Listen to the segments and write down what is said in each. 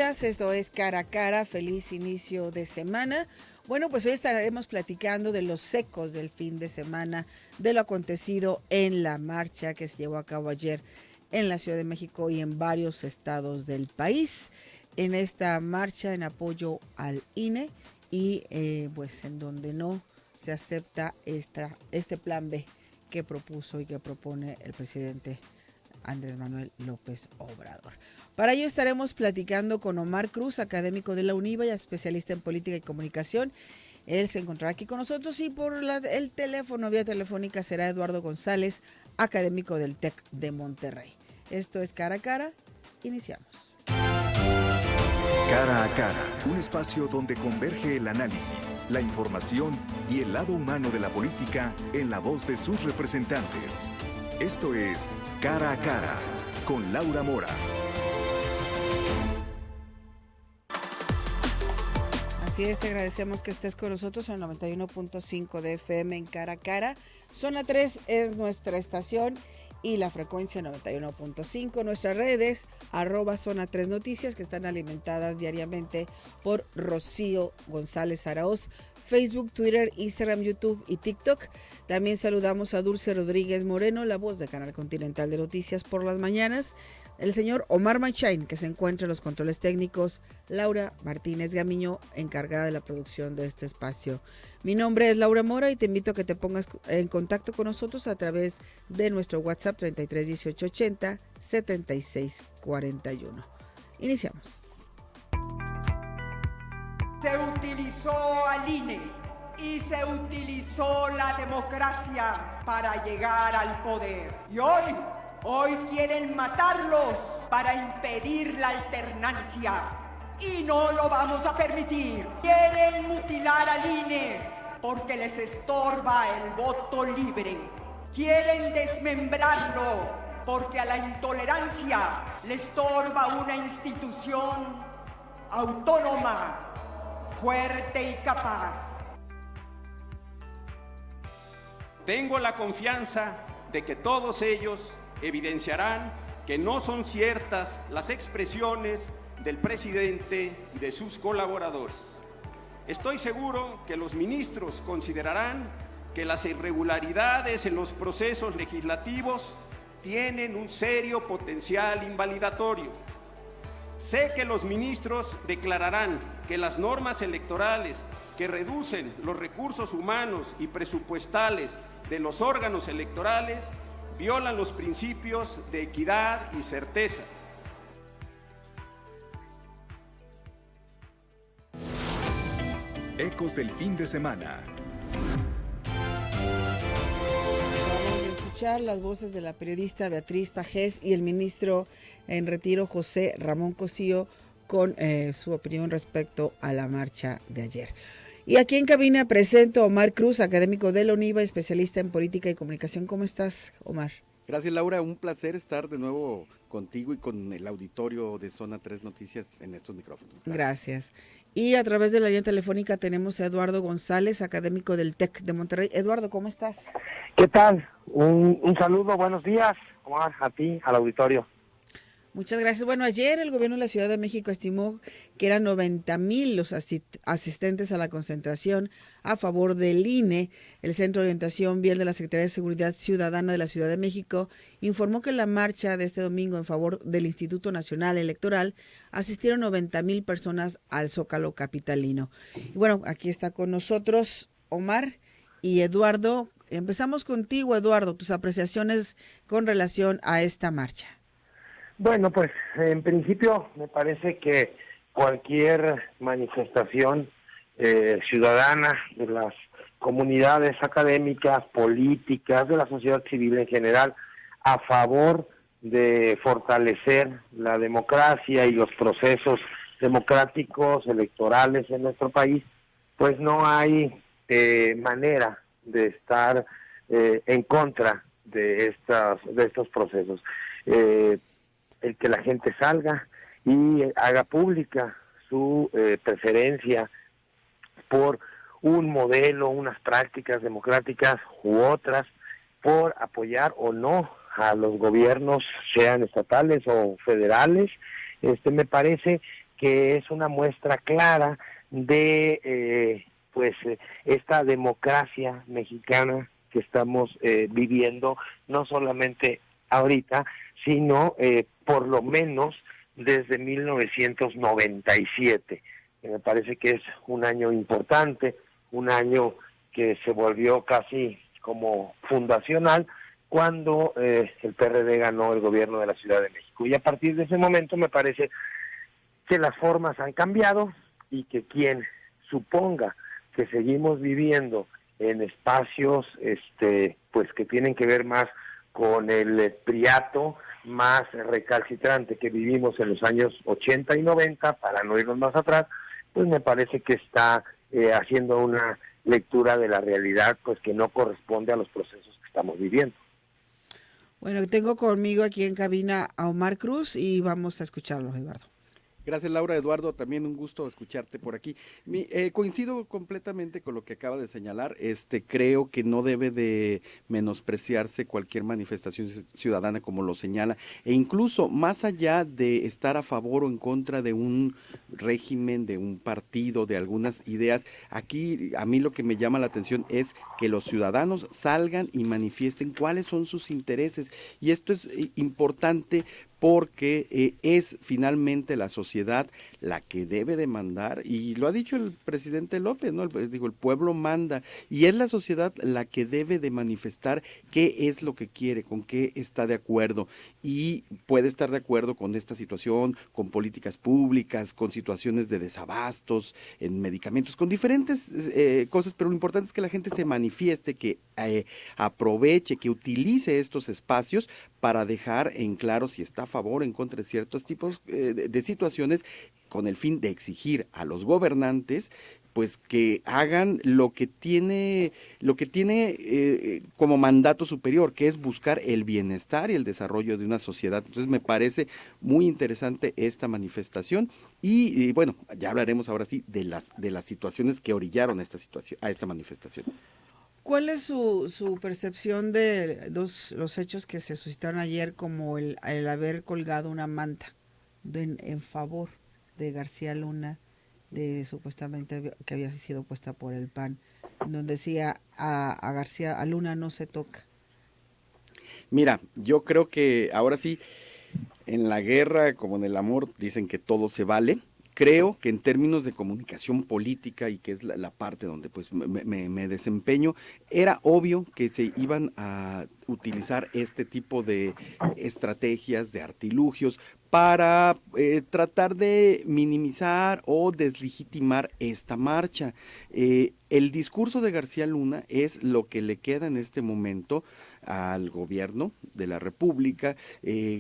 Esto es Cara a Cara, feliz inicio de semana. Bueno, pues hoy estaremos platicando de los ecos del fin de semana, de lo acontecido en la marcha que se llevó a cabo ayer en la Ciudad de México y en varios estados del país. En esta marcha en apoyo al INE y pues en donde no se acepta este plan B que propuso y que propone el presidente Andrés Manuel López Obrador. Para ello estaremos platicando con Omar Cruz, académico de la UNIVA y especialista en política y comunicación. Él se encontrará aquí con nosotros y por el teléfono, vía telefónica, será Eduardo González, académico del TEC de Monterrey. Esto es Cara a Cara. Iniciamos. Cara a Cara, un espacio donde converge el análisis, la información y el lado humano de la política en la voz de sus representantes. Esto es Cara a Cara, con Laura Mora. Así es, te agradecemos que estés con nosotros en 91.5 de FM en Cara a Cara. Zona 3 es nuestra estación y la frecuencia 91.5. Nuestras redes, @Zona 3 Noticias, que están alimentadas diariamente por Rocío González Araoz. Facebook, Twitter, Instagram, YouTube y TikTok. También saludamos a Dulce Rodríguez Moreno, la voz de Canal Continental de Noticias por las mañanas. El señor Omar Machain, que se encuentra en los controles técnicos. Laura Martínez Gamiño, encargada de la producción de este espacio. Mi nombre es Laura Mora y te invito a que te pongas en contacto con nosotros a través de nuestro WhatsApp 33 18 80 76 41. Iniciamos. Se utilizó al INE y se utilizó la democracia para llegar al poder. Y hoy quieren matarlos para impedir la alternancia. Y no lo vamos a permitir. Quieren mutilar al INE porque les estorba el voto libre. Quieren desmembrarlo porque a la intolerancia le estorba una institución autónoma, fuerte y capaz. Tengo la confianza de que todos ellos evidenciarán que no son ciertas las expresiones del presidente y de sus colaboradores. Estoy seguro que los ministros considerarán que las irregularidades en los procesos legislativos tienen un serio potencial invalidatorio. Sé que los ministros declararán que las normas electorales que reducen los recursos humanos y presupuestales de los órganos electorales violan los principios de equidad y certeza. Ecos del fin de semana. Las voces de la periodista Beatriz Pajés y el ministro en retiro José Ramón Cosío con su opinión respecto a la marcha de ayer. Y aquí en cabina presento a Omar Cruz, académico de la UNIVA, especialista en política y comunicación. ¿Cómo estás, Omar? Gracias, Laura. Un placer estar de nuevo contigo y con el auditorio de Zona 3 Noticias en estos micrófonos. Gracias. Y a través de la línea telefónica tenemos a Eduardo González, académico del TEC de Monterrey. Eduardo, ¿cómo estás? ¿Qué tal? Un saludo, buenos días, Omar, a ti, al auditorio. Muchas gracias. Bueno, ayer el gobierno de la Ciudad de México estimó que eran 90,000 los asistentes a la concentración a favor del INE. El Centro de Orientación Vial de la Secretaría de Seguridad Ciudadana de la Ciudad de México informó que en la marcha de este domingo en favor del Instituto Nacional Electoral asistieron 90,000 personas al Zócalo capitalino. Y bueno, aquí está con nosotros Omar y Eduardo. Empezamos contigo, Eduardo, tus apreciaciones con relación a esta marcha. Bueno, pues en principio me parece que cualquier manifestación ciudadana de las comunidades académicas, políticas, de la sociedad civil en general, a favor de fortalecer la democracia y los procesos democráticos electorales en nuestro país, pues no hay manera de estar en contra de estos procesos. El que la gente salga y haga pública su preferencia por un modelo, unas prácticas democráticas u otras, por apoyar o no a los gobiernos, sean estatales o federales. Me parece que es una muestra clara de esta democracia mexicana que estamos viviendo, no solamente ahorita, sino por lo menos desde 1997. Me parece que es un año importante, un año que se volvió casi como fundacional cuando el PRD ganó el gobierno de la Ciudad de México. Y a partir de ese momento me parece que las formas han cambiado y que quien suponga que seguimos viviendo en espacios pues que tienen que ver más con el priato más recalcitrante que vivimos en los años 80 y 90, para no irnos más atrás, pues me parece que está haciendo una lectura de la realidad pues que no corresponde a los procesos que estamos viviendo. Bueno, tengo conmigo aquí en cabina a Omar Cruz y vamos a escucharlo, Eduardo. Gracias, Laura. Eduardo, también un gusto escucharte por aquí. Coincido completamente con lo que acaba de señalar. Creo que no debe de menospreciarse cualquier manifestación ciudadana como lo señala, e incluso más allá de estar a favor o en contra de un régimen, de un partido, de algunas ideas, aquí a mí lo que me llama la atención es que los ciudadanos salgan y manifiesten cuáles son sus intereses, y esto es importante porque es finalmente la sociedad la que debe demandar, y lo ha dicho el presidente López, ¿no? El pueblo manda, y es la sociedad la que debe de manifestar qué es lo que quiere, con qué está de acuerdo, y puede estar de acuerdo con esta situación, con políticas públicas, con situaciones de desabastos, en medicamentos, con diferentes cosas, pero lo importante es que la gente se manifieste, que aproveche, que utilice estos espacios para dejar en claro si está a favor o en contra de ciertos tipos de situaciones, con el fin de exigir a los gobernantes pues que hagan lo que tiene como mandato superior, que es buscar el bienestar y el desarrollo de una sociedad. Entonces me parece muy interesante esta manifestación y bueno, ya hablaremos ahora sí de las situaciones que orillaron a esta manifestación. ¿Cuál es su percepción de los hechos que se suscitaron ayer, como el haber colgado una manta en favor de García Luna, supuestamente que había sido puesta por el PAN, donde decía a Luna no se toca? Mira, yo creo que ahora sí, en la guerra como en el amor, dicen que todo se vale. Creo que en términos de comunicación política, y que es la parte donde pues me desempeño, era obvio que se iban a utilizar este tipo de estrategias, de artilugios, para tratar de minimizar o deslegitimar esta marcha. El discurso de García Luna es lo que le queda en este momento al gobierno de la República,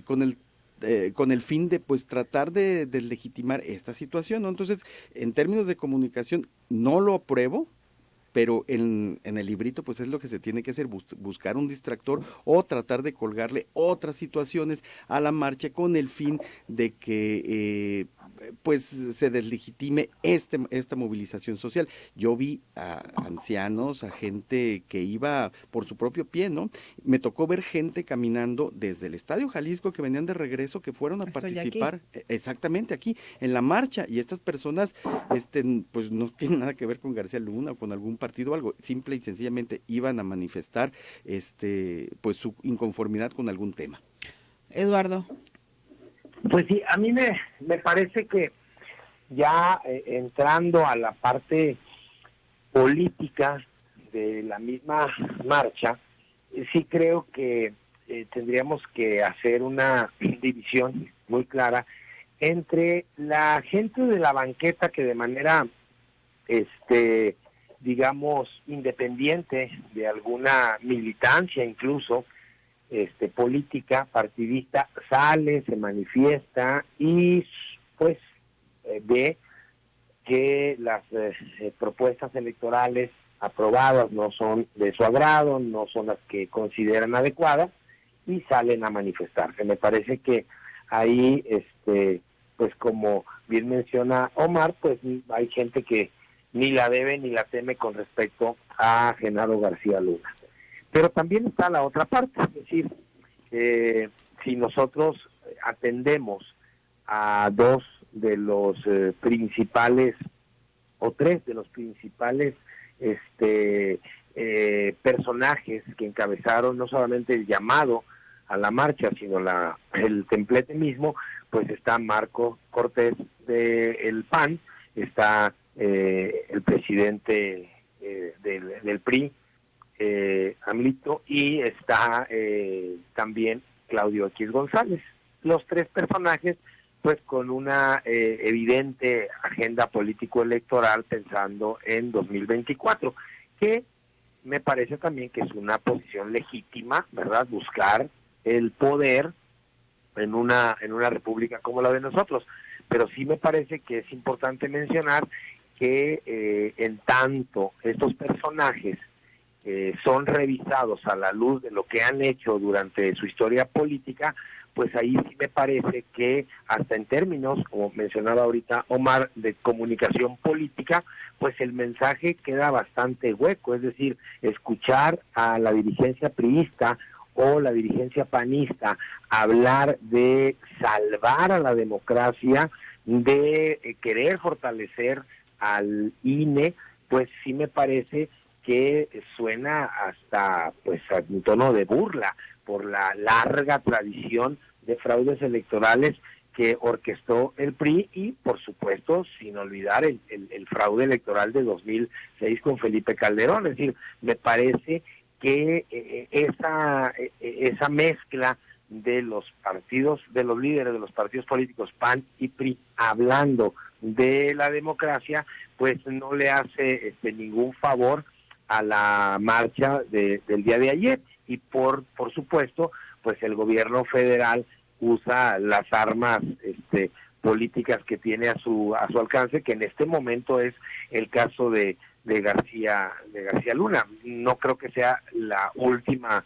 con el fin de pues tratar de deslegitimar esta situación, ¿no? Entonces, en términos de comunicación, no lo apruebo, pero en el librito pues es lo que se tiene que hacer, buscar un distractor o tratar de colgarle otras situaciones a la marcha con el fin de que pues se deslegitime esta movilización social. Yo vi a ancianos, a gente que iba por su propio pie, ¿no? Me tocó ver gente caminando desde el Estadio Jalisco, que venían de regreso, que fueron a participar exactamente aquí en la marcha, y estas personas pues no tienen nada que ver con García Luna o con algún partido o algo, simple y sencillamente iban a manifestar pues su inconformidad con algún tema. Eduardo. Pues sí, a mí me parece que ya entrando a la parte política de la misma marcha, sí creo que tendríamos que hacer una división muy clara entre la gente de la banqueta que de manera digamos independiente de alguna militancia incluso política, partidista, sale, se manifiesta y pues ve que las propuestas electorales aprobadas no son de su agrado, no son las que consideran adecuadas y salen a manifestarse. Me parece que ahí, pues como bien menciona Omar, pues hay gente que ni la debe ni la teme con respecto a Genaro García Luna. Pero también está la otra parte, es decir, si nosotros atendemos a dos de los principales, o tres de los principales personajes que encabezaron no solamente el llamado a la marcha, sino el templete mismo, pues está Marco Cortés del PAN, está el presidente del PRI, AMLito, y está también Claudio X González. Los tres personajes, pues con una evidente agenda político-electoral pensando en 2024, que me parece también que es una posición legítima, ¿verdad? Buscar el poder en una república como la de nosotros. Pero sí me parece que es importante mencionar que en tanto estos personajes son revisados a la luz de lo que han hecho durante su historia política, pues ahí sí me parece que hasta en términos, como mencionaba ahorita Omar, de comunicación política, pues el mensaje queda bastante hueco, es decir, escuchar a la dirigencia priista o la dirigencia panista hablar de salvar a la democracia, de querer fortalecer al INE, pues sí me parece que suena hasta pues a un tono de burla por la larga tradición de fraudes electorales que orquestó el PRI y, por supuesto, sin olvidar el fraude electoral de 2006 con Felipe Calderón. Es decir, me parece que esa mezcla de los partidos, de los líderes de los partidos políticos PAN y PRI hablando de la democracia, pues no le hace ningún favor a la marcha del día de ayer. Y por supuesto, pues el gobierno federal usa las armas políticas que tiene a su alcance, que en este momento es el caso de García Luna. No creo que sea la última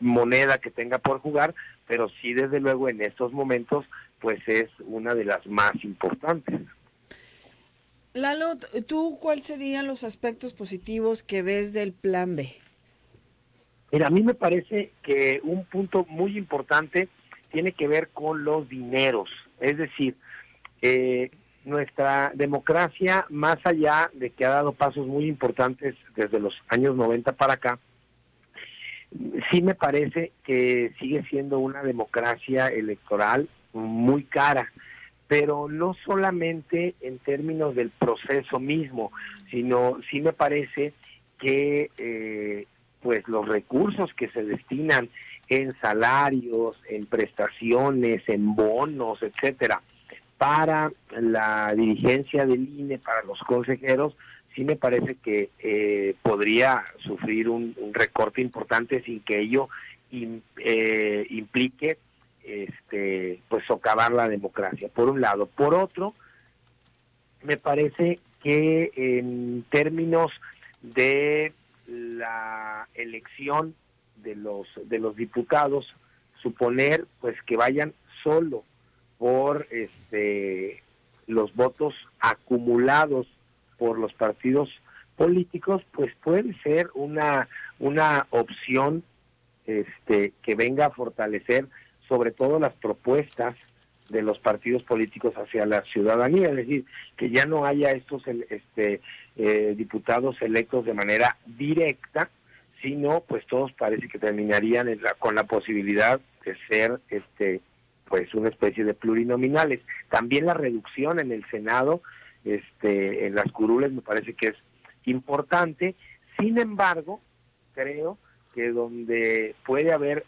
moneda que tenga por jugar, pero sí desde luego en estos momentos pues es una de las más importantes. Lalo, ¿tú cuáles serían los aspectos positivos que ves del Plan B? Mira, a mí me parece que un punto muy importante tiene que ver con los dineros. Es decir, nuestra democracia, más allá de que ha dado pasos muy importantes desde los años 90 para acá, sí me parece que sigue siendo una democracia electoral muy cara, pero no solamente en términos del proceso mismo, sino sí me parece que pues los recursos que se destinan en salarios, en prestaciones, en bonos, etcétera, para la dirigencia del INE, para los consejeros, sí me parece que podría sufrir un recorte importante sin que ello implique pues socavar la democracia, por un lado. Por otro, me parece que en términos de la elección de los diputados, suponer pues que vayan solo por los votos acumulados por los partidos políticos, pues puede ser una opción que venga a fortalecer sobre todo las propuestas de los partidos políticos hacia la ciudadanía, es decir, que ya no haya estos diputados electos de manera directa, sino pues todos parece que terminarían con la posibilidad de ser pues una especie de plurinominales. También la reducción en el Senado, en las curules, me parece que es importante. Sin embargo, creo que donde puede haber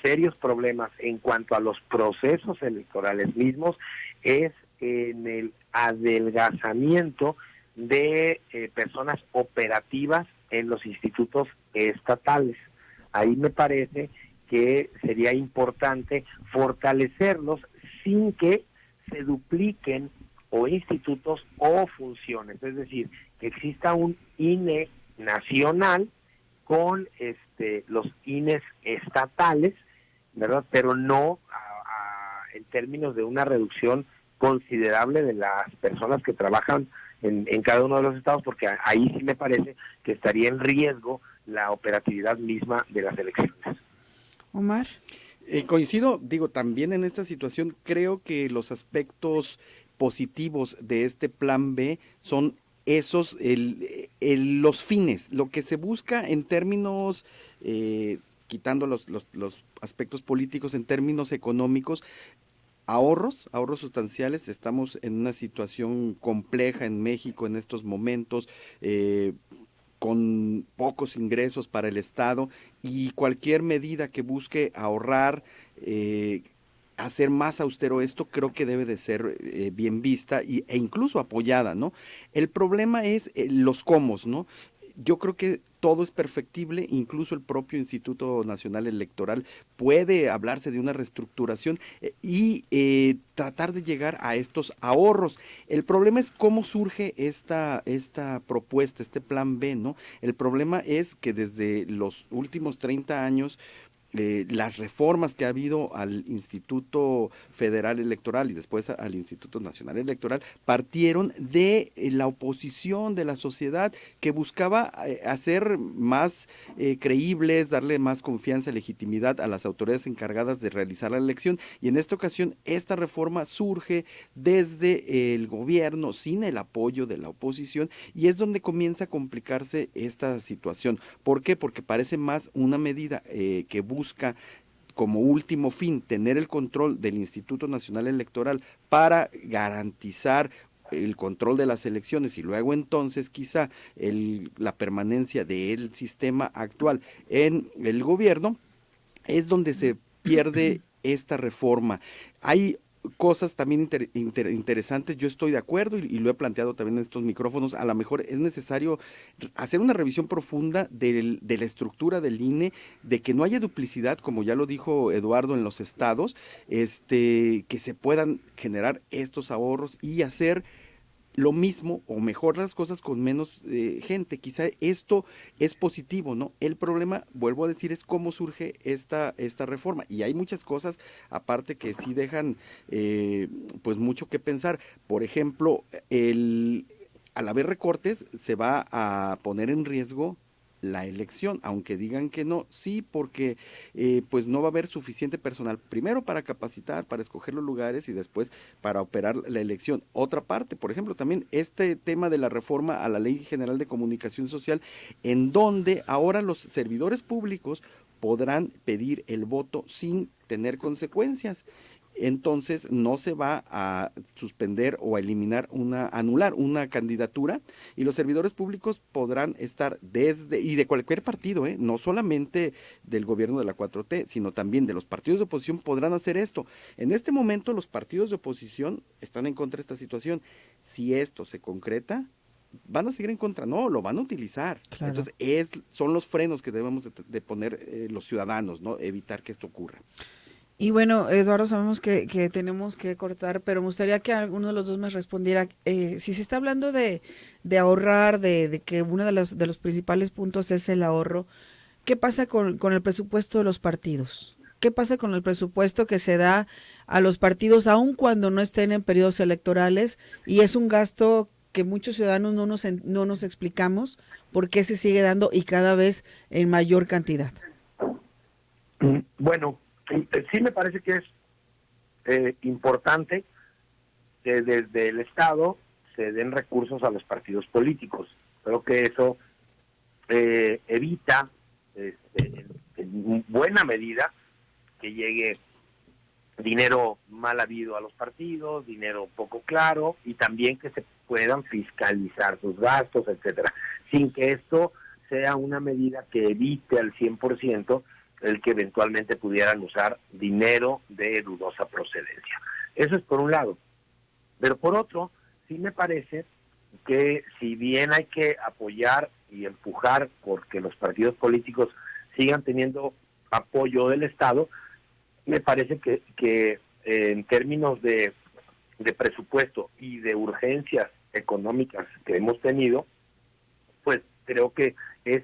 serios problemas en cuanto a los procesos electorales mismos es en el adelgazamiento de personas operativas en los institutos estatales. Ahí me parece que sería importante fortalecerlos sin que se dupliquen o institutos o funciones, es decir, que exista un INE nacional con los INEs estatales, ¿verdad? Pero no en términos de una reducción considerable de las personas que trabajan en cada uno de los estados, porque ahí sí me parece que estaría en riesgo la operatividad misma de las elecciones. Omar. Coincido, digo, también en esta situación creo que los aspectos positivos de este plan B son esos, los fines, lo que se busca en términos, quitando los aspectos políticos, en términos económicos, ahorros sustanciales. Estamos en una situación compleja en México en estos momentos, con pocos ingresos para el Estado, y cualquier medida que busque ahorrar, hacer más austero esto, creo que debe de ser bien vista e incluso apoyada, ¿no? El problema es los cómo, ¿no? Yo creo que todo es perfectible, incluso el propio Instituto Nacional Electoral puede hablarse de una reestructuración y tratar de llegar a estos ahorros. El problema es cómo surge esta propuesta, este plan B, ¿no? El problema es que desde los últimos 30 años, las reformas que ha habido al Instituto Federal Electoral y después al Instituto Nacional Electoral partieron de la oposición de la sociedad, que buscaba hacer más creíbles, darle más confianza y legitimidad a las autoridades encargadas de realizar la elección, y en esta ocasión esta reforma surge desde el gobierno sin el apoyo de la oposición, y es donde comienza a complicarse esta situación. ¿Por qué? Porque parece más una medida que busca como último fin tener el control del Instituto Nacional Electoral para garantizar el control de las elecciones, y luego entonces quizá la permanencia del sistema actual en el gobierno, es donde se pierde esta reforma. Hay cosas también interesantes, yo estoy de acuerdo y lo he planteado también en estos micrófonos. A lo mejor es necesario hacer una revisión profunda de la estructura del INE, de que no haya duplicidad, como ya lo dijo Eduardo, en los estados, que se puedan generar estos ahorros y hacer lo mismo o mejor las cosas con menos gente. Quizá esto es positivo, ¿no? El problema, vuelvo a decir, es cómo surge esta reforma, y hay muchas cosas aparte que sí dejan pues mucho que pensar. Por ejemplo, al haber recortes se va a poner en riesgo la elección, aunque digan que no, sí, porque pues no va a haber suficiente personal, primero para capacitar, para escoger los lugares y después para operar la elección. Otra parte, por ejemplo, también este tema de la reforma a la Ley General de Comunicación Social, en donde ahora los servidores públicos podrán pedir el voto sin tener consecuencias. Entonces no se va a suspender o a eliminar anular una candidatura, y los servidores públicos podrán estar y de cualquier partido, no solamente del gobierno de la 4T, sino también de los partidos de oposición podrán hacer esto. En este momento los partidos de oposición están en contra de esta situación. Si esto se concreta, van a seguir en contra, no, lo van a utilizar. Claro. Entonces son los frenos que debemos de poner los ciudadanos, ¿no? Evitar que esto ocurra. Y bueno, Eduardo, sabemos que tenemos que cortar, pero me gustaría que alguno de los dos me respondiera. Si se está hablando de ahorrar, de que uno de los principales puntos es el ahorro, ¿qué pasa con el presupuesto de los partidos? ¿Qué pasa con el presupuesto que se da a los partidos aun cuando no estén en periodos electorales? Y es un gasto que muchos ciudadanos no nos explicamos por qué se sigue dando y cada vez en mayor cantidad. Bueno, sí me parece que es importante que desde el Estado se den recursos a los partidos políticos. Creo que eso evita en buena medida que llegue dinero mal habido a los partidos, dinero poco claro, y también que se puedan fiscalizar sus gastos, etcétera, sin que esto sea una medida que evite al 100% el que eventualmente pudieran usar dinero de dudosa procedencia. Eso es por un lado. Pero por otro, sí me parece que si bien hay que apoyar y empujar porque los partidos políticos sigan teniendo apoyo del Estado, me parece que en términos de presupuesto y de urgencias económicas que hemos tenido, pues creo que es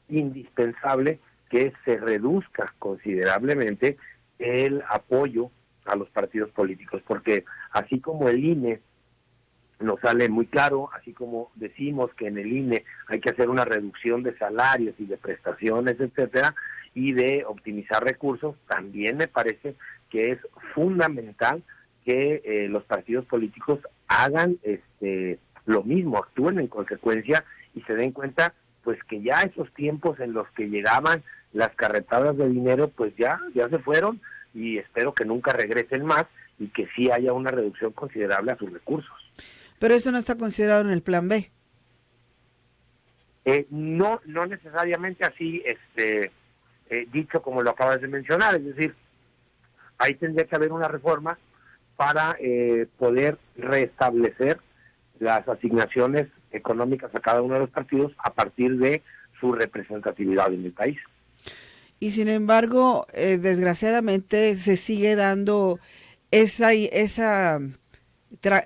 indispensable que se reduzca considerablemente el apoyo a los partidos políticos, porque así como el INE nos sale muy claro, así como decimos que en el INE hay que hacer una reducción de salarios y de prestaciones, etcétera, y de optimizar recursos, también me parece que es fundamental que los partidos políticos hagan lo mismo, actúen en consecuencia y se den cuenta pues que ya esos tiempos en los que llegaban las carretadas de dinero pues ya se fueron, y espero que nunca regresen más y que sí haya una reducción considerable a sus recursos. Pero eso no está considerado en el plan B. No necesariamente así dicho como lo acabas de mencionar, es decir, ahí tendría que haber una reforma para poder restablecer las asignaciones económicas a cada uno de los partidos a partir de su representatividad en el país. Y sin embargo, desgraciadamente se sigue dando esa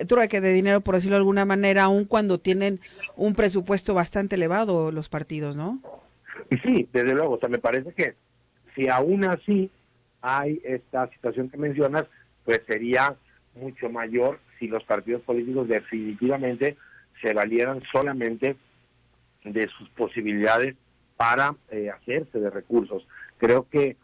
trueque de dinero, por decirlo de alguna manera, aun cuando tienen un presupuesto bastante elevado los partidos, ¿no? Y sí, desde luego, o sea, me parece que si aún así hay esta situación que mencionas, pues sería mucho mayor si los partidos políticos definitivamente se valieran solamente de sus posibilidades para hacerse de recursos. Creo que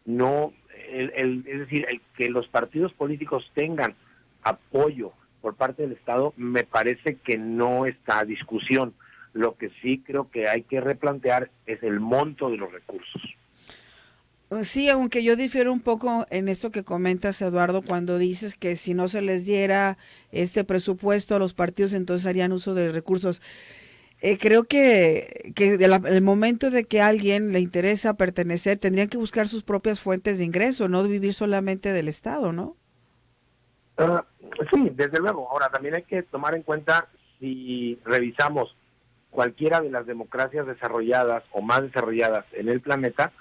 no, es decir, el que los partidos políticos tengan apoyo por parte del Estado me parece que no está a discusión. Lo que sí creo que hay que replantear es el monto de los recursos. Sí, aunque yo difiero un poco en esto que comentas, Eduardo, cuando dices que si no se les diera este presupuesto a los partidos, entonces harían uso de recursos. Creo que el momento de que a alguien le interesa pertenecer, tendrían que buscar sus propias fuentes de ingreso, no vivir solamente del Estado, ¿no? Sí, desde luego. Ahora, también hay que tomar en cuenta, si revisamos cualquiera de las democracias desarrolladas o más desarrolladas en el planeta,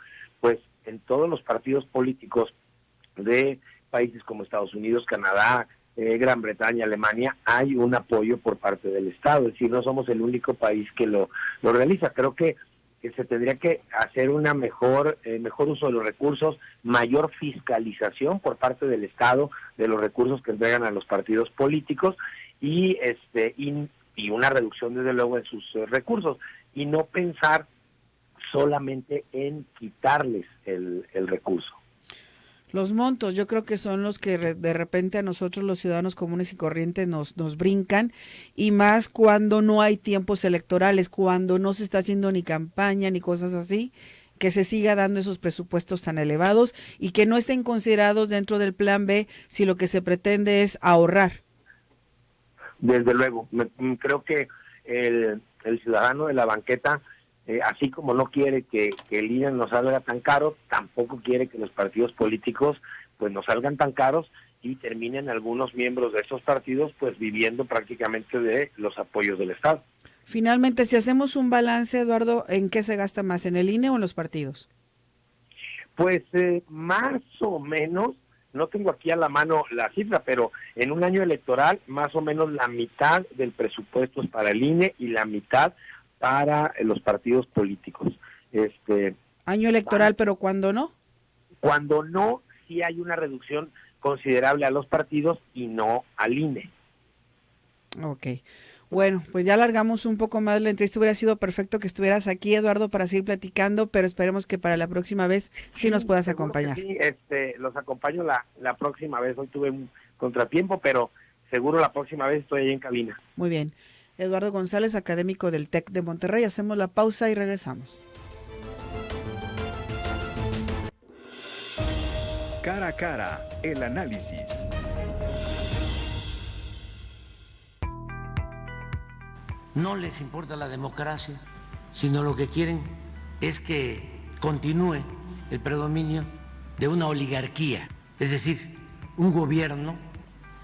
pues en todos los partidos políticos de países como Estados Unidos, Canadá, Gran Bretaña, Alemania, hay un apoyo por parte del Estado. Es decir, no somos el único país que lo realiza. Creo que se tendría que hacer una mejor uso de los recursos, mayor fiscalización por parte del Estado de los recursos que entregan a los partidos políticos y una reducción desde luego en sus recursos, y no pensar solamente en quitarles el recurso. Los montos, yo creo que son los que de repente a nosotros los ciudadanos comunes y corrientes nos brincan, y más cuando no hay tiempos electorales, cuando no se está haciendo ni campaña ni cosas así, que se siga dando esos presupuestos tan elevados y que no estén considerados dentro del plan B si lo que se pretende es ahorrar. Desde luego, creo que el ciudadano de la banqueta, así como no quiere que el INE nos salga tan caro, tampoco quiere que los partidos políticos pues nos salgan tan caros y terminen algunos miembros de esos partidos pues viviendo prácticamente de los apoyos del Estado. Finalmente, si hacemos un balance, Eduardo, ¿en qué se gasta más, en el INE o en los partidos? Pues más o menos, no tengo aquí a la mano la cifra, pero en un año electoral más o menos la mitad del presupuesto es para el INE y la mitad para los partidos políticos. Año electoral, pero ¿cuándo no? Cuando no, sí hay una reducción considerable a los partidos y no al INE. Ok. Bueno, pues ya alargamos un poco más la entrevista. Hubiera sido perfecto que estuvieras aquí, Eduardo, para seguir platicando, pero esperemos que para la próxima vez sí nos puedas acompañar. Sí, los acompaño la próxima vez. Hoy tuve un contratiempo, pero seguro la próxima vez estoy ahí en cabina. Muy bien. Eduardo González, académico del TEC de Monterrey. Hacemos la pausa y regresamos. Cara a cara, el análisis. No les importa la democracia, sino lo que quieren es que continúe el predominio de una oligarquía, es decir, un gobierno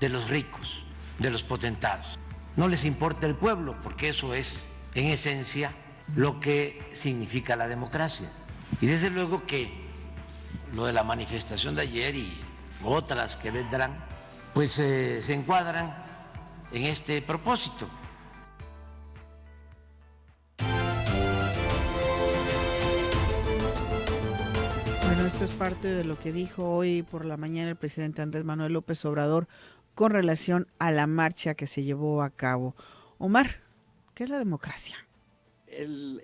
de los ricos, de los potentados. No les importa el pueblo, porque eso es, en esencia, lo que significa la democracia. Y desde luego que lo de la manifestación de ayer y otras que vendrán, pues se encuadran en este propósito. Bueno, esto es parte de lo que dijo hoy por la mañana el presidente Andrés Manuel López Obrador con relación a la marcha que se llevó a cabo. Omar, ¿qué es la democracia?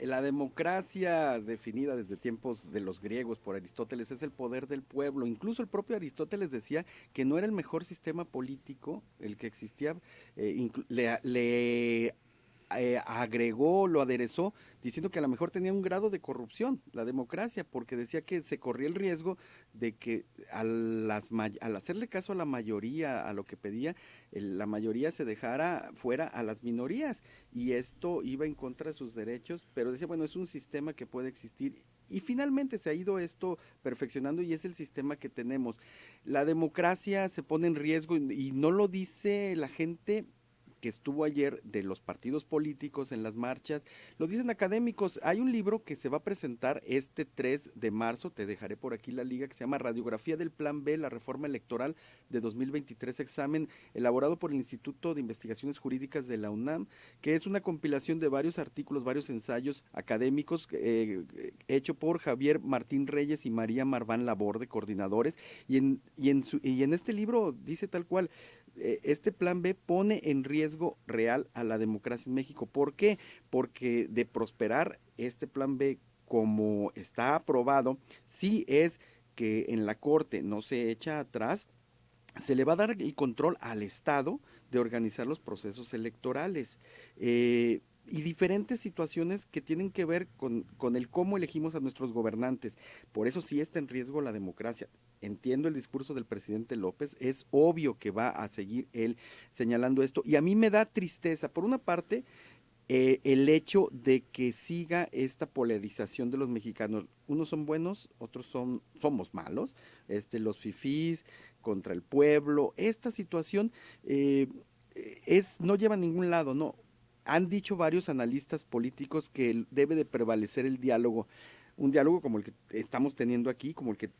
La democracia definida desde tiempos de los griegos por Aristóteles es el poder del pueblo. Incluso el propio Aristóteles decía que no era el mejor sistema político el que existía, le agregó, lo aderezó, diciendo que a lo mejor tenía un grado de corrupción la democracia, porque decía que se corría el riesgo de que al hacerle caso a la mayoría, a lo que pedía, la mayoría se dejara fuera a las minorías, y esto iba en contra de sus derechos, pero decía, bueno, es un sistema que puede existir, y finalmente se ha ido esto perfeccionando y es el sistema que tenemos. La democracia se pone en riesgo y no lo dice la gente que estuvo ayer de los partidos políticos en las marchas, lo dicen académicos. Hay un libro que se va a presentar este 3 de marzo, te dejaré por aquí la liga, que se llama Radiografía del Plan B, la reforma electoral de 2023, examen elaborado por el Instituto de Investigaciones Jurídicas de la UNAM, que es una compilación de varios artículos, varios ensayos académicos, hecho por Javier Martín Reyes y María Marván Laborde, coordinadores, y en este libro dice tal cual, este plan B pone en riesgo real a la democracia en México. ¿Por qué? Porque de prosperar este plan B como está aprobado, sí es que en la Corte no se echa atrás, se le va a dar el control al Estado de organizar los procesos electorales. Y diferentes situaciones que tienen que ver con el cómo elegimos a nuestros gobernantes. Por eso sí está en riesgo la democracia. Entiendo el discurso del presidente López, es obvio que va a seguir él señalando esto, y a mí me da tristeza, por una parte, el hecho de que siga esta polarización de los mexicanos. Unos son buenos, otros somos malos, los fifís contra el pueblo. Esta situación no lleva a ningún lado, no. Han dicho varios analistas políticos que debe de prevalecer el diálogo, un diálogo como el que estamos teniendo aquí, como el que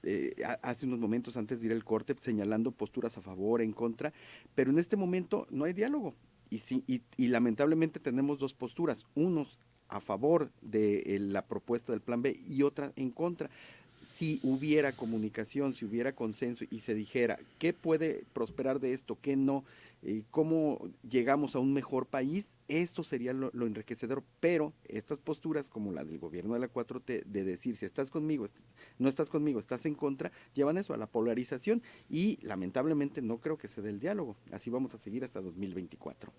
hace unos momentos antes de ir al corte, señalando posturas a favor, en contra, pero en este momento no hay diálogo, y lamentablemente tenemos dos posturas, unos a favor de la propuesta del plan B y otra en contra. Si hubiera comunicación, si hubiera consenso y se dijera qué puede prosperar de esto, qué no, cómo llegamos a un mejor país, esto sería lo enriquecedor, pero estas posturas como la del gobierno de la 4T, de decir si estás conmigo, no estás conmigo, estás en contra, llevan eso a la polarización y lamentablemente no creo que se dé el diálogo, así vamos a seguir hasta 2024.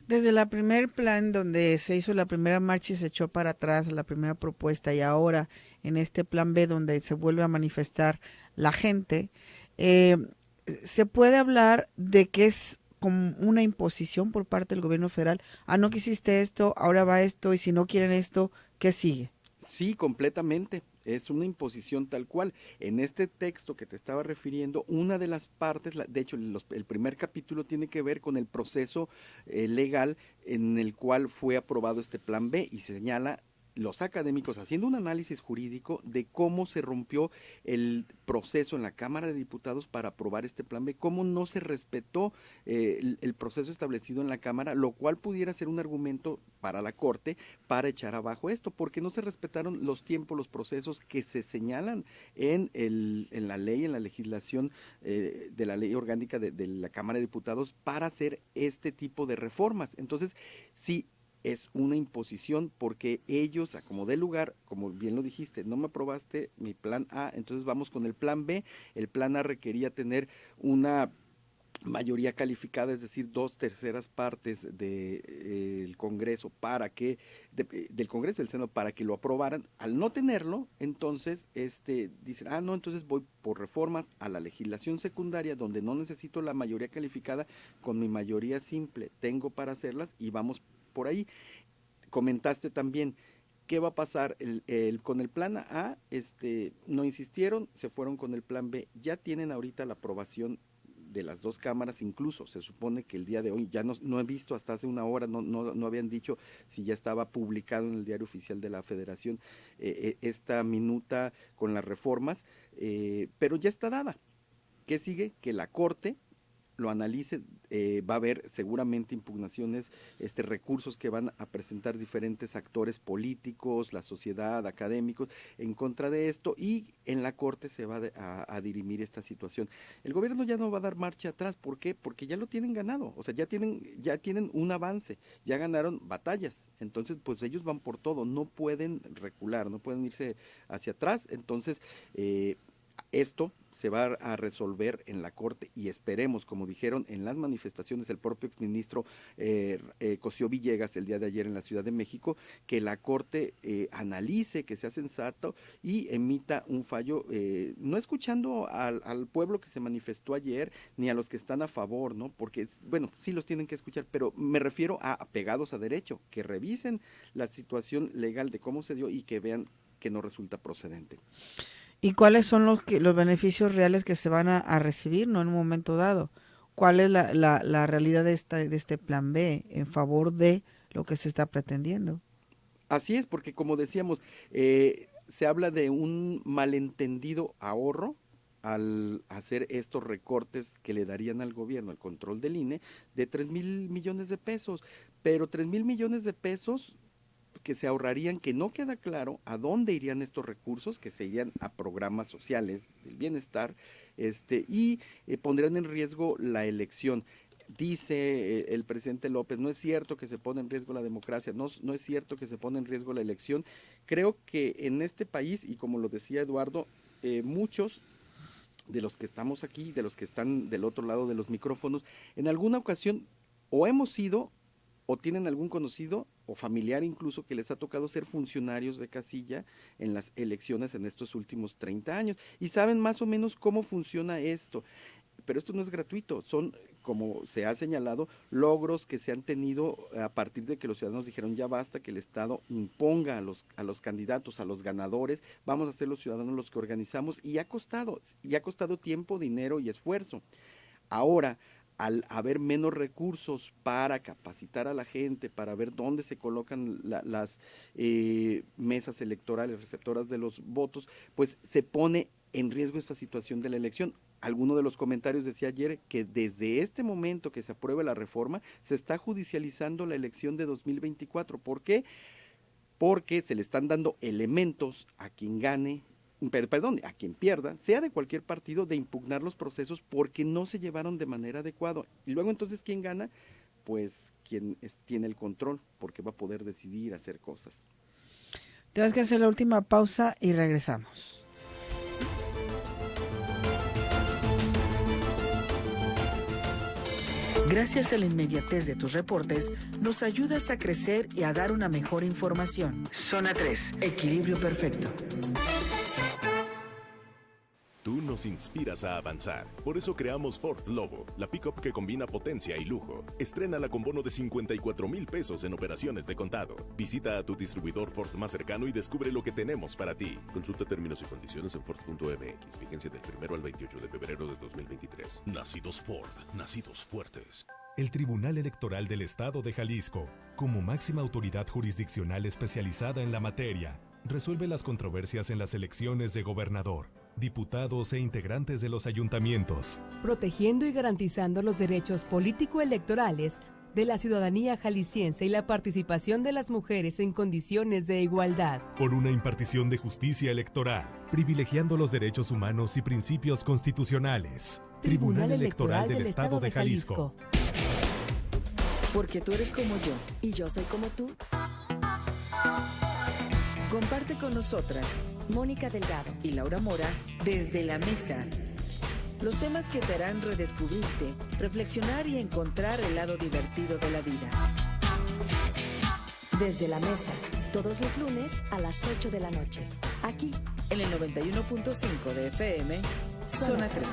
Desde la primer plan donde se hizo la primera marcha y se echó para atrás la primera propuesta, y ahora en este plan B donde se vuelve a manifestar la gente, se puede hablar de que es como una imposición por parte del gobierno federal. No quisiste esto, ahora va esto, y si no quieren esto, ¿qué sigue? Sí, completamente. Es una imposición tal cual. En este texto que te estaba refiriendo, una de las partes, de hecho el primer capítulo tiene que ver con el proceso legal en el cual fue aprobado este plan B, y señala los académicos haciendo un análisis jurídico de cómo se rompió el proceso en la Cámara de Diputados para aprobar este plan B, cómo no se respetó el proceso establecido en la Cámara, lo cual pudiera ser un argumento para la Corte para echar abajo esto, porque no se respetaron los tiempos, los procesos que se señalan en la ley, en la legislación de la ley orgánica de la Cámara de Diputados para hacer este tipo de reformas. Entonces, sí, es una imposición porque ellos, a como dé lugar, como bien lo dijiste, no me aprobaste mi plan A, entonces vamos con el plan B. El plan A requería tener una mayoría calificada, es decir, 2/3 partes del Congreso del Congreso del Senado para que lo aprobaran. Al no tenerlo, entonces dicen, no, entonces voy por reformas a la legislación secundaria donde no necesito la mayoría calificada, con mi mayoría simple tengo para hacerlas y vamos por ahí. Comentaste también qué va a pasar con el plan A, no insistieron, se fueron con el plan B, ya tienen ahorita la aprobación de las dos cámaras, incluso se supone que el día de hoy, ya no he visto hasta hace una hora, no habían dicho si ya estaba publicado en el Diario Oficial de la Federación esta minuta con las reformas, pero ya está dada. ¿Qué sigue? Que la Corte lo analice, va a haber seguramente impugnaciones, recursos que van a presentar diferentes actores políticos, la sociedad, académicos, en contra de esto, y en la Corte se va a dirimir esta situación. El gobierno ya no va a dar marcha atrás. ¿Por qué? Porque ya lo tienen ganado, o sea, ya tienen un avance, ya ganaron batallas, entonces pues ellos van por todo, no pueden recular, no pueden irse hacia atrás. Entonces esto se va a resolver en la Corte y esperemos, como dijeron en las manifestaciones el propio exministro Cosío Villegas el día de ayer en la Ciudad de México, que la Corte analice, que sea sensato y emita un fallo, no escuchando al pueblo que se manifestó ayer, ni a los que están a favor, ¿no? Porque, bueno, sí los tienen que escuchar, pero me refiero a apegados a derecho, que revisen la situación legal de cómo se dio y que vean que no resulta procedente. ¿Y cuáles son los beneficios reales que se van a recibir, no en un momento dado? ¿Cuál es la realidad de este plan B en favor de lo que se está pretendiendo? Así es, porque como decíamos, se habla de un malentendido ahorro al hacer estos recortes que le darían al gobierno el control del INE de 3,000 millones de pesos, pero 3,000 millones de pesos que se ahorrarían, que no queda claro a dónde irían estos recursos, que se irían a programas sociales del bienestar, y pondrían en riesgo la elección. Dice el presidente López, no es cierto que se pone en riesgo la democracia, no es cierto que se pone en riesgo la elección. Creo que en este país, y como lo decía Eduardo, muchos de los que estamos aquí, de los que están del otro lado de los micrófonos, en alguna ocasión o hemos sido o tienen algún conocido o familiar incluso que les ha tocado ser funcionarios de casilla en las elecciones en estos últimos 30 años y saben más o menos cómo funciona esto. Pero esto no es gratuito, son, como se ha señalado, logros que se han tenido a partir de que los ciudadanos dijeron ya basta que el Estado imponga a los candidatos, a los ganadores, vamos a ser los ciudadanos los que organizamos, y ha costado tiempo, dinero y esfuerzo. Ahora, al haber menos recursos para capacitar a la gente, para ver dónde se colocan las mesas electorales receptoras de los votos, pues se pone en riesgo esta situación de la elección. Alguno de los comentarios decía ayer que desde este momento que se apruebe la reforma, se está judicializando la elección de 2024. ¿Por qué? Porque se le están dando elementos a quien gane, a quien pierda, sea de cualquier partido, de impugnar los procesos porque no se llevaron de manera adecuada. Y luego entonces, ¿quién gana? Pues quien tiene el control, porque va a poder decidir hacer cosas. Tenemos que hacer la última pausa y regresamos. Gracias a la inmediatez de tus reportes, nos ayudas a crecer y a dar una mejor información. Zona 3, equilibrio perfecto. Tú nos inspiras a avanzar. Por eso creamos Ford Lobo, la pick-up que combina potencia y lujo. Estrénala con bono de 54,000 pesos en operaciones de contado. Visita a tu distribuidor Ford más cercano y descubre lo que tenemos para ti. Consulta términos y condiciones en Ford.mx. Vigencia del 1 al 28 de febrero de 2023. Nacidos Ford, nacidos fuertes. El Tribunal Electoral del Estado de Jalisco, como máxima autoridad jurisdiccional especializada en la materia, resuelve las controversias en las elecciones de gobernador, diputados e integrantes de los ayuntamientos, protegiendo y garantizando los derechos político-electorales de la ciudadanía jalisciense y la participación de las mujeres en condiciones de igualdad. Por una impartición de justicia electoral, privilegiando los derechos humanos y principios constitucionales. Tribunal Electoral del Estado de Jalisco. Porque tú eres como yo. Y yo soy como tú. Comparte con nosotras, Mónica Delgado y Laura Mora, desde la mesa. Los temas que te harán redescubrirte, reflexionar y encontrar el lado divertido de la vida. Desde la mesa, todos los lunes a las 8 de la noche. Aquí, en el 91.5 de FM, Zona 3.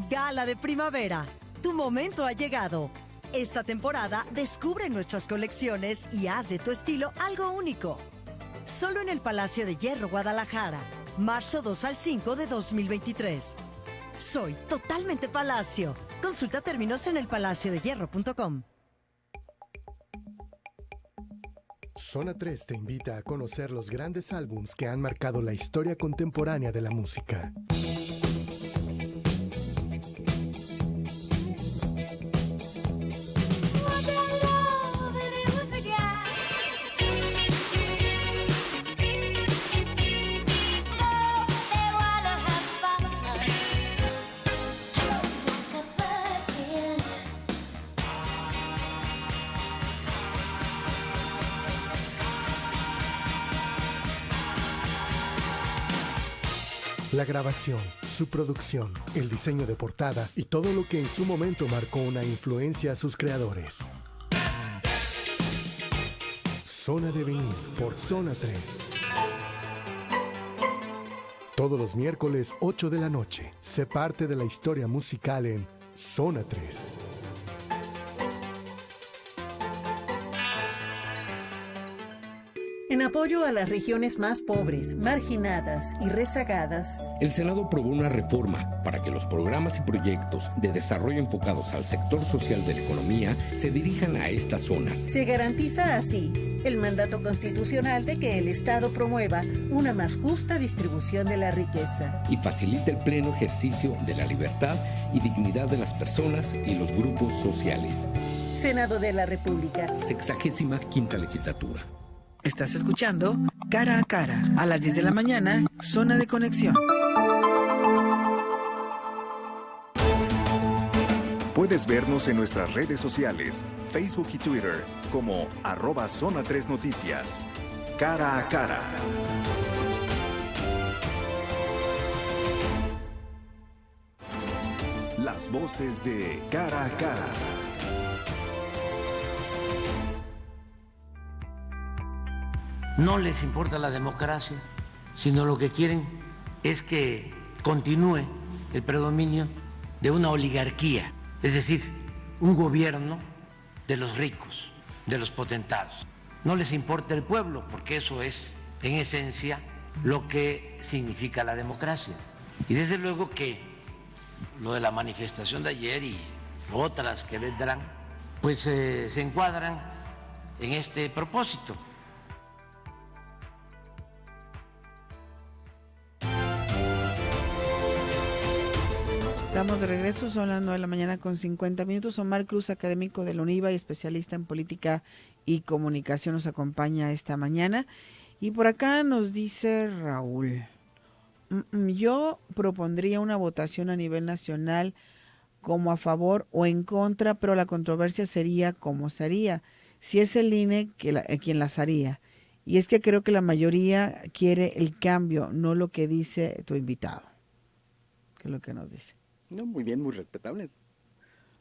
Gala de primavera. Tu momento ha llegado. Esta temporada descubre nuestras colecciones y haz de tu estilo algo único. Solo en el Palacio de Hierro, Guadalajara. Marzo 2 al 5 de 2023. Soy totalmente Palacio. Consulta términos en elpalaciodehierro.com. Zona 3 te invita a conocer los grandes álbumes que han marcado la historia contemporánea de la música. La grabación, su producción, el diseño de portada y todo lo que en su momento marcó una influencia a sus creadores. Zona de Vinil por Zona 3. Todos los miércoles 8 de la noche, sé parte de la historia musical en Zona 3. En apoyo a las regiones más pobres, marginadas y rezagadas, el Senado aprobó una reforma para que los programas y proyectos de desarrollo enfocados al sector social de la economía se dirijan a estas zonas. Se garantiza así el mandato constitucional de que el Estado promueva una más justa distribución de la riqueza y facilite el pleno ejercicio de la libertad y dignidad de las personas y los grupos sociales. Senado de la República. 65ª legislatura. Estás escuchando Cara a Cara, a las 10 de la mañana, Zona de Conexión. Puedes vernos en nuestras redes sociales, Facebook y Twitter, como @Zona 3 Noticias. Cara a Cara. Las voces de Cara a Cara. No les importa la democracia, sino lo que quieren es que continúe el predominio de una oligarquía, es decir, un gobierno de los ricos, de los potentados. No les importa el pueblo, porque eso es, en esencia, lo que significa la democracia. Y desde luego que lo de la manifestación de ayer y otras que vendrán, pues se encuadran en este propósito. Estamos de regreso, son las 9 de la mañana con 50 minutos. Omar Cruz, académico de la UNIVA y especialista en política y comunicación, nos acompaña esta mañana. Y por acá nos dice Raúl, yo propondría una votación a nivel nacional como a favor o en contra, pero la controversia sería cómo se haría, si es el INE quien las haría. Y es que creo que la mayoría quiere el cambio, no lo que dice tu invitado, que es lo que nos dice. No, muy bien, muy respetable.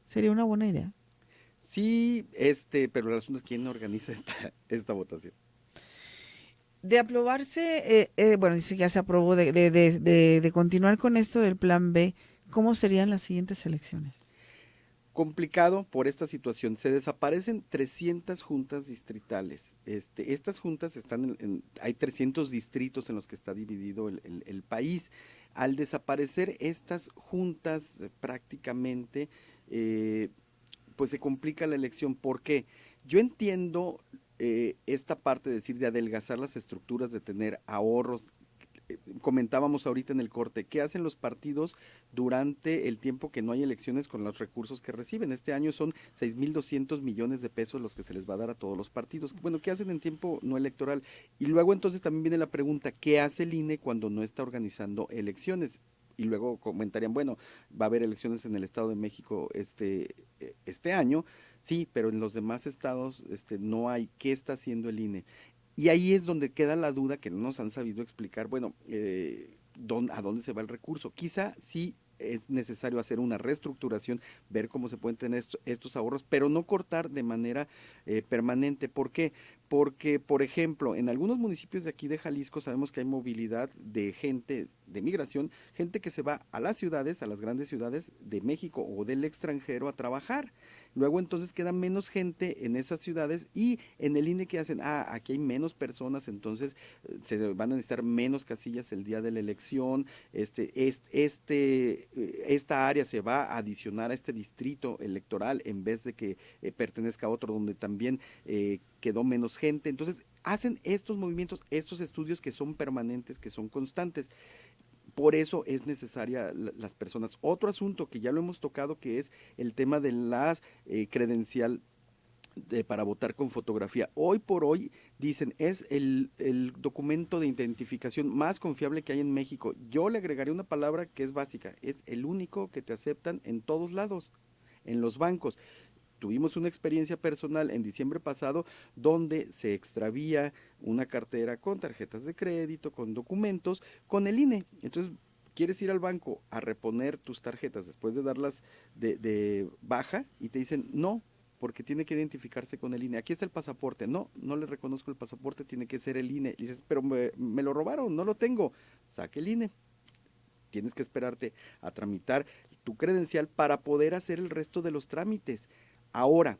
Sería una buena idea. Sí, pero el asunto es quién organiza esta votación. De aprobarse, bueno, dice que ya se aprobó de continuar con esto del plan B, ¿cómo serían las siguientes elecciones? Complicado por esta situación. Se desaparecen 300 juntas distritales. Estas juntas están hay 300 distritos en los que está dividido el país. Al desaparecer estas juntas prácticamente, pues se complica la elección. ¿Por qué? Yo entiendo esta parte de decir de adelgazar las estructuras, de tener ahorros. Comentábamos ahorita en el corte, ¿qué hacen los partidos durante el tiempo que no hay elecciones con los recursos que reciben? Este año son 6,200 millones de pesos los que se les va a dar a todos los partidos. Bueno, ¿qué hacen en tiempo no electoral? Y luego entonces también viene la pregunta, ¿qué hace el INE cuando no está organizando elecciones? Y luego comentarían, bueno, va a haber elecciones en el Estado de México este año, sí, pero en los demás estados no hay. ¿Qué está haciendo el INE? Y ahí es donde queda la duda que no nos han sabido explicar, bueno, a dónde se va el recurso. Quizá sí es necesario hacer una reestructuración, ver cómo se pueden tener estos ahorros, pero no cortar de manera permanente. ¿Por qué? Porque, por ejemplo, en algunos municipios de aquí de Jalisco sabemos que hay movilidad de gente, de migración, gente que se va a las ciudades, a las grandes ciudades de México o del extranjero a trabajar. Luego entonces queda menos gente en esas ciudades y en el INE que hacen, aquí hay menos personas, entonces se van a necesitar menos casillas el día de la elección, esta área se va a adicionar a este distrito electoral en vez de que pertenezca a otro donde también quedó menos gente. Entonces hacen estos movimientos, estos estudios que son permanentes, que son constantes. Por eso es necesaria las personas. Otro asunto que ya lo hemos tocado, que es el tema de la credencial para votar con fotografía. Hoy por hoy, dicen, es el documento de identificación más confiable que hay en México. Yo le agregaré una palabra que es básica, es el único que te aceptan en todos lados, en los bancos. Tuvimos una experiencia personal en diciembre pasado donde se extravía una cartera con tarjetas de crédito, con documentos, con el INE. Entonces quieres ir al banco a reponer tus tarjetas después de darlas de baja y te dicen no, porque tiene que identificarse con el INE. Aquí está el pasaporte. No le reconozco el pasaporte, tiene que ser el INE. Y dices, pero me lo robaron, no lo tengo. Saque el INE. Tienes que esperarte a tramitar tu credencial para poder hacer el resto de los trámites. Ahora,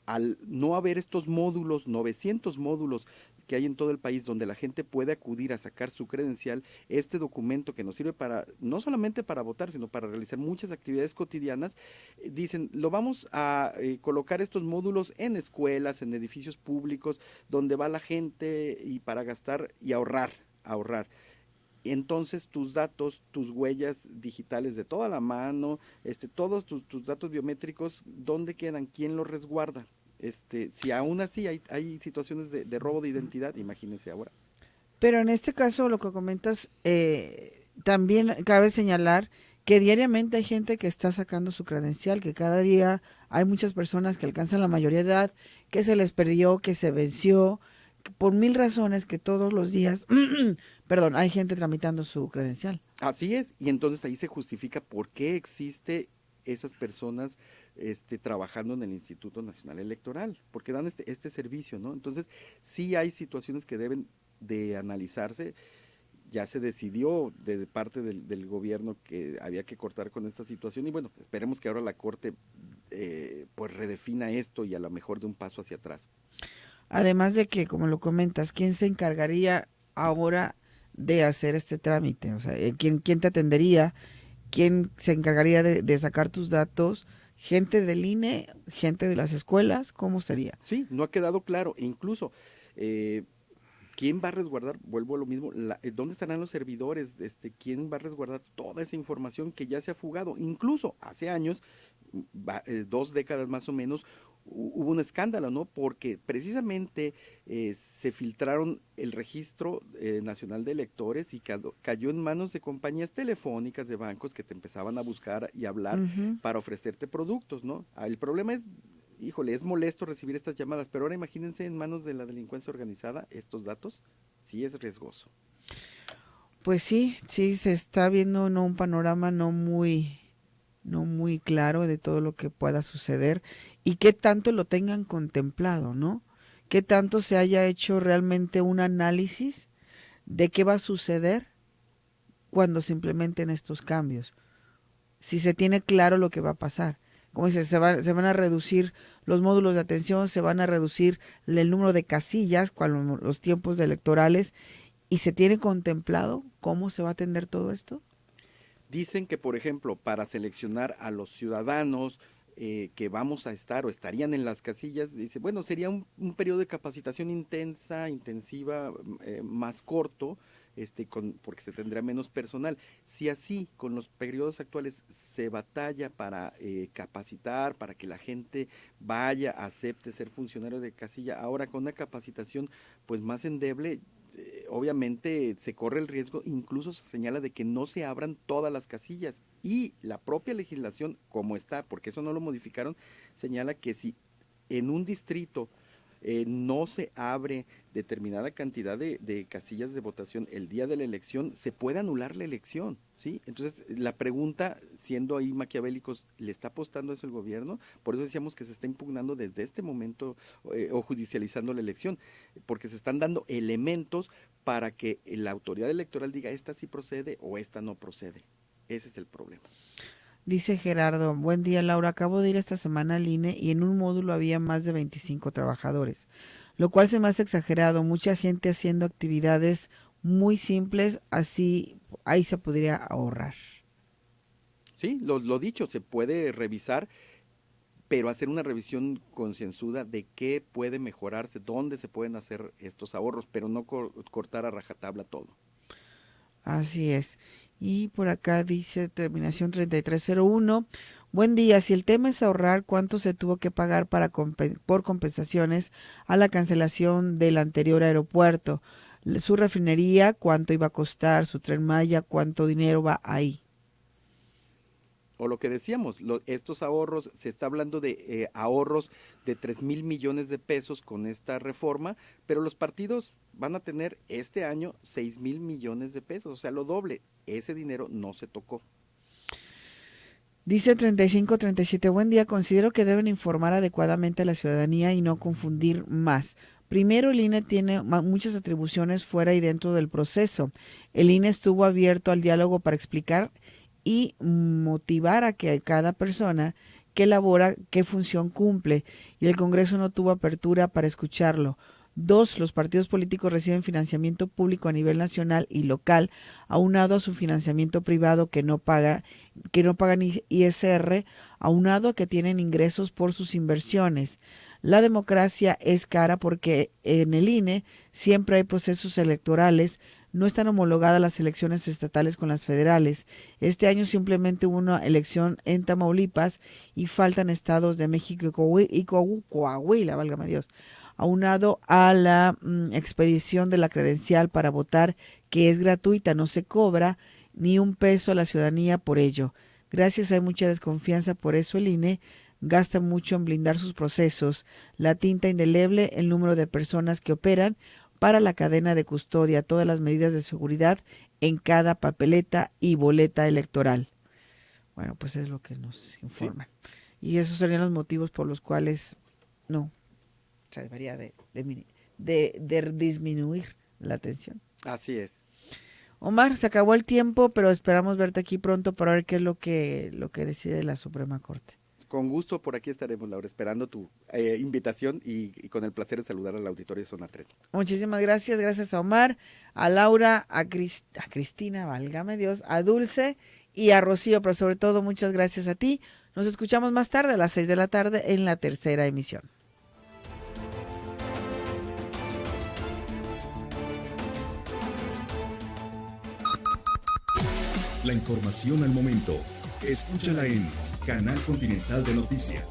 al no haber estos módulos, 900 módulos que hay en todo el país donde la gente puede acudir a sacar su credencial, este documento que nos sirve para, no solamente para votar, sino para realizar muchas actividades cotidianas, dicen, lo vamos a colocar estos módulos en escuelas, en edificios públicos, donde va la gente y para gastar y ahorrar. Entonces tus datos, tus huellas digitales de toda la mano, todos tus datos biométricos, ¿dónde quedan? ¿Quién los resguarda? Si aún así hay situaciones de robo de identidad, imagínense ahora. Pero en este caso, lo que comentas, también cabe señalar que diariamente hay gente que está sacando su credencial, que cada día hay muchas personas que alcanzan la mayoría de edad, que se les perdió, que se venció, por 1000 razones, que todos los días, hay gente tramitando su credencial. Así es, y entonces ahí se justifica por qué existe esas personas trabajando en el Instituto Nacional Electoral, porque dan este servicio, ¿no? Entonces, sí hay situaciones que deben de analizarse. Ya se decidió de parte del gobierno que había que cortar con esta situación y bueno, esperemos que ahora la Corte pues redefina esto y a lo mejor de un paso hacia atrás. Además de que, como lo comentas, ¿quién se encargaría ahora de hacer este trámite? O sea, ¿quién te atendería? ¿Quién se encargaría de sacar tus datos? ¿Gente del INE? ¿Gente de las escuelas? ¿Cómo sería? Sí, no ha quedado claro. E incluso, ¿quién va a resguardar? Vuelvo a lo mismo. ¿Dónde estarán los servidores? ¿Quién va a resguardar toda esa información que ya se ha fugado? Incluso hace años, 2 décadas más o menos, hubo un escándalo, ¿no? Porque precisamente se filtraron el registro nacional de electores y cayó en manos de compañías telefónicas, de bancos que te empezaban a buscar y hablar para ofrecerte productos, ¿no? El problema es, híjole, es molesto recibir estas llamadas, pero ahora imagínense en manos de la delincuencia organizada estos datos, sí es riesgoso. Pues sí, se está viendo un panorama no muy claro de todo lo que pueda suceder y qué tanto lo tengan contemplado, ¿no? Qué tanto se haya hecho realmente un análisis de qué va a suceder cuando se implementen estos cambios. Si se tiene claro lo que va a pasar. Como dices, se van a reducir los módulos de atención, se van a reducir el número de casillas, los tiempos electorales, y se tiene contemplado cómo se va a atender todo esto. Dicen que, por ejemplo, para seleccionar a los ciudadanos que vamos a estar o estarían en las casillas, dice, bueno, sería un periodo de capacitación intensiva, más corto, porque se tendría menos personal. Si así, con los periodos actuales, se batalla para capacitar, para que la gente vaya, acepte ser funcionario de casilla, ahora con una capacitación pues más endeble, obviamente se corre el riesgo, incluso se señala de que no se abran todas las casillas y la propia legislación como está, porque eso no lo modificaron, señala que si en un distrito no se abre determinada cantidad de casillas de votación el día de la elección, se puede anular la elección, ¿sí? Entonces, la pregunta, siendo ahí maquiavélicos, ¿le está apostando eso el gobierno? Por eso decíamos que se está impugnando desde este momento o judicializando la elección, porque se están dando elementos para que la autoridad electoral diga esta sí procede o esta no procede. Ese es el problema. Dice Gerardo, buen día Laura, acabo de ir esta semana al INE y en un módulo había más de 25 trabajadores, lo cual se me hace exagerado, mucha gente haciendo actividades muy simples, así ahí se podría ahorrar. Sí, lo dicho, se puede revisar, pero hacer una revisión concienzuda de qué puede mejorarse, dónde se pueden hacer estos ahorros, pero no cortar a rajatabla todo. Así es. Y por acá dice terminación 3301. Buen día, si el tema es ahorrar, ¿cuánto se tuvo que pagar por compensaciones a la cancelación del anterior aeropuerto? Su refinería, ¿cuánto iba a costar? Su Tren Maya, ¿cuánto dinero va ahí? O lo que decíamos, estos ahorros, se está hablando de ahorros de 3,000 millones de pesos con esta reforma, pero los partidos van a tener este año 6,000 millones de pesos, o sea, lo doble. Ese dinero no se tocó. Dice 3537, buen día, considero que deben informar adecuadamente a la ciudadanía y no confundir más. Primero, el INE tiene muchas atribuciones fuera y dentro del proceso. El INE estuvo abierto al diálogo para explicar y motivar a que cada persona que elabora qué función cumple, y el Congreso no tuvo apertura para escucharlo. 2. Los partidos políticos reciben financiamiento público a nivel nacional y local, aunado a su financiamiento privado que no pagan ISR, aunado a que tienen ingresos por sus inversiones. La democracia es cara porque en el INE siempre hay procesos electorales. No están homologadas las elecciones estatales con las federales. Este año simplemente hubo una elección en Tamaulipas y faltan estados de México y Coahuila, válgame Dios, aunado a la expedición de la credencial para votar, que es gratuita, no se cobra ni un peso a la ciudadanía por ello. Gracias, hay mucha desconfianza, por eso el INE gasta mucho en blindar sus procesos, la tinta indeleble, el número de personas que operan para la cadena de custodia, todas las medidas de seguridad en cada papeleta y boleta electoral. Bueno, pues es lo que nos informan. Sí. Y esos serían los motivos por los cuales no se debería de disminuir la atención. Así es. Omar, se acabó el tiempo, pero esperamos verte aquí pronto para ver qué es lo que decide la Suprema Corte. Con gusto, por aquí estaremos, Laura, esperando tu invitación y con el placer de saludar al auditorio de Zona 3. Muchísimas gracias a Omar, a Laura, a Cristina, válgame Dios, a Dulce y a Rocío, pero sobre todo muchas gracias a ti. Nos escuchamos más tarde a las 6 de la tarde en la tercera emisión. La información al momento, escúchala en Canal Continental de Noticias.